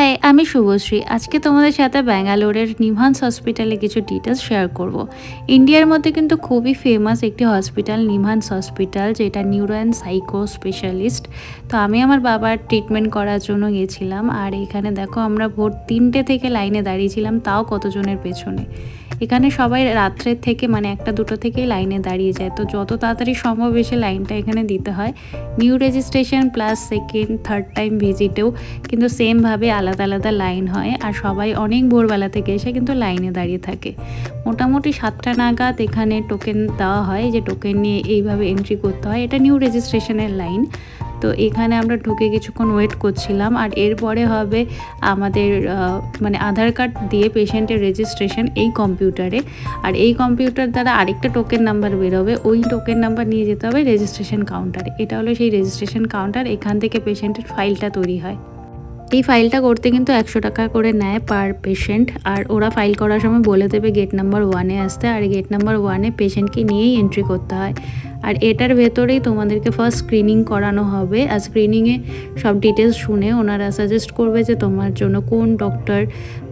High, আমি শুভশ্রী। আজকে তোমাদের সাথে ব্যাঙ্গালোরের নিমহান্স হসপিটালে কিছু ডিটেলস শেয়ার করব। ইন্ডিয়ার মধ্যে কিন্তু খুবই ফেমাস একটি হসপিটাল নিমহান্স হসপিটাল, যেটা নিউরো অ্যান্ড সাইকো স্পেশালিস্ট। তো আমি আমার বাবার ট্রিটমেন্ট করার জন্য গেছিলাম, আর এখানে দেখো আমরা ভোর 3টে থেকে লাইনে দাঁড়িয়েছিলাম, তাও কতজনের পেছনে। এখানে সবাই রাত্রের থেকে মানে 1টা-2টো থেকেই লাইনে দাঁড়িয়ে যায়, তো যত তাড়াতাড়ি সম্ভব এসে লাইনটা এখানে দিতে হয়। New registration plus second third time ভিজিটেও কিন্তু সেমভাবে আলাদা আলাদা লাইন হয়, আর সবাই অনেক ভোরবেলা থেকে এসে কিন্তু লাইনে দাঁড়িয়ে থাকে। মোটামুটি 7টা নাগাদ এখানে টোকেন দেওয়া হয়, যে টোকেন নিয়ে এইভাবে এন্ট্রি করতে হয়। এটা নিউ রেজিস্ট্রেশনের লাইন। তো এখানে আমরা ঢুকে কিছুক্ষণ ওয়েট করছিলাম, আর এরপরে হবে আমাদের মানে আধার কার্ড দিয়ে পেশেন্টের রেজিস্ট্রেশন এই কম্পিউটারে। আর এই কম্পিউটার দ্বারা আরেকটা টোকেন নাম্বার বেরোবে, ওই টোকেন নাম্বার নিয়ে যেতে হবে রেজিস্ট্রেশন কাউন্টারে। এটা হলো সেই রেজিস্ট্রেশন কাউন্টার, এখান থেকে পেশেন্টের ফাইলটা তৈরি হয়। এই ফাইলটা করতে কিন্তু 100 টাকা করে নেয় পার পেশেন্ট, আর ওরা ফাইল করার সময় বলে দেবে গেট নাম্বার 1-এ আসতে, আর গেট নাম্বার 1-এ পেশেন্টকে নিয়েই এন্ট্রি করতে হয়। আর এটার ভেতরেই তোমাদেরকে ফার্স্ট স্ক্রিনিং করানো হবে, আর স্ক্রিনিংয়ে সব ডিটেলস শুনে ওনারা সাজেস্ট করবে যে তোমার জন্য কোন ডক্টর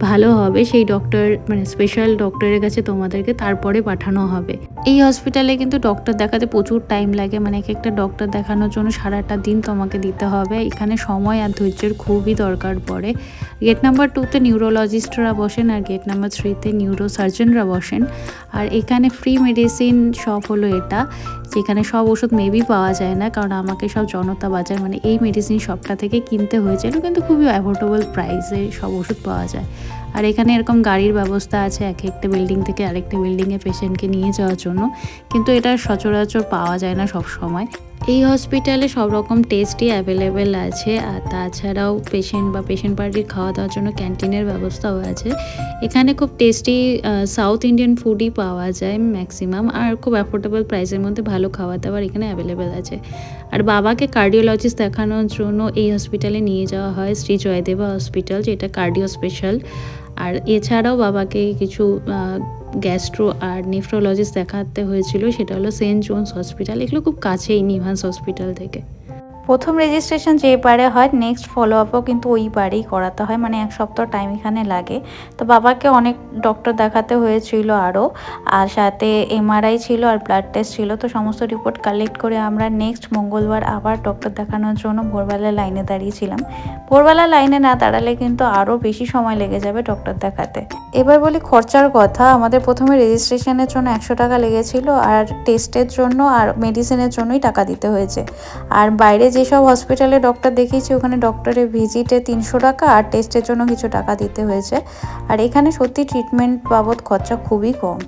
ভালো হবে, সেই ডক্টর মানে স্পেশাল ডক্টরের কাছে তোমাদেরকে তারপরে পাঠানো হবে। এই হসপিটালে কিন্তু ডক্টর দেখাতে প্রচুর টাইম লাগে, মানে এক একটা ডক্টর দেখানোর জন্য সারাটা দিন তোমাকে দিতে হবে। এখানে সময় আর ধৈর্যের খুবই দরকার পড়ে। গেট নাম্বার 2-তে নিউরোলজিস্টরা বসেন, আর গেট নাম্বার 3-তে নিউরো সার্জনরা বসেন। আর এখানে ফ্রি মেডিসিন শপ হলো এটা, যেখানে সব ওষুধ মেবি পাওয়া যায় না, কারণ আমাকে সব জনতা বাজার মানে এই মেডিসিন শপটা থেকে কিনতে হয়েছিল, কিন্তু খুবই অ্যাফোর্ডেবল প্রাইসে সব ওষুধ পাওয়া যায়। আর এখানে এরকম গাড়ির ব্যবস্থা আছে এক একটা বিল্ডিং থেকে আরেকটা বিল্ডিংয়ে পেশেন্টকে নিয়ে যাওয়ার জন্য, কিন্তু এটা সচরাচর পাওয়া যায় না সব সময়। এই হসপিটালে সব রকম টেস্টই অ্যাভেলেবেল আছে, আর তাছাড়াও পেশেন্ট বা পেশেন্ট পার্টির খাওয়া দাওয়ার জন্য ক্যান্টিনের ব্যবস্থাও আছে। এখানে খুব টেস্টি সাউথ ইন্ডিয়ান ফুডই পাওয়া যায় ম্যাক্সিমাম, আর খুব অ্যাফোর্ডেবল প্রাইসের মধ্যে ভালো খাওয়া দাওয়ার এখানে অ্যাভেলেবেল আছে। আর বাবাকে কার্ডিওলজিস্ট দেখানোর জন্য এই হসপিটালে নিয়ে যাওয়া হয়, শ্রী জয়দেবা হসপিটাল, যেটা কার্ডিও স্পেশাল। আর এছাড়াও বাবাকে কিছু গ্যাস্ট্রো আর নেফ্রোলজিস্ট দেখাতে হয়েছিল, সেটা হলো সেন্ট জোনস হসপিটাল। এগুলো খুব কাছেই নিমহান্স হসপিটাল থেকে। প্রথম রেজিস্ট্রেশন যে বারে হয়, নেক্সট ফলো আপও কিন্তু ওই বারেই করাতে হয়, মানে 1 সপ্তাহ টাইম এখানে লাগে। তো বাবাকে অনেক ডক্টর দেখাতে হয়েছিল আরও, আর সাথে এমআরআই ছিল আর ব্লাড টেস্ট ছিল। তো সমস্ত রিপোর্ট কালেক্ট করে আমরা নেক্সট মঙ্গলবার আবার ডক্টর দেখানোর জন্য ভোরবেলা লাইনে দাঁড়িয়েছিলাম। ভোরবেলা লাইনে না দাঁড়ালে কিন্তু আরও বেশি সময় লেগে যাবে ডক্টর দেখাতে। এবার বলি খরচার কথা। আমাদের প্রথমে রেজিস্ট্রেশনের জন্য 100 টাকা লেগেছিল, আর টেস্টের জন্য আর মেডিসিনের জন্যই টাকা দিতে হয়েছে। আর বাইরে যেসব হসপিটালে ডক্টর দেখিয়েছি ওখানে ডক্টরের ভিজিটে 300 টাকা আর টেস্টের জন্য কিছু টাকা দিতে হয়েছে। আর এখানে সত্যি ট্রিটমেন্ট বাবদ খরচা খুবই কম।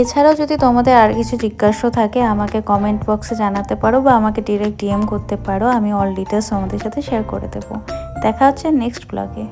এছাড়াও যদি তোমাদের আর কিছু জিজ্ঞাসা থাকে আমাকে কমেন্ট বক্সে জানাতে পারো, বা আমাকে ডিরেক্ট ডিএম করতে পারো, আমি অল ডিটেলস তোমাদের সাথে শেয়ার করে দেবো। দেখা হচ্ছে নেক্সট ব্লগে।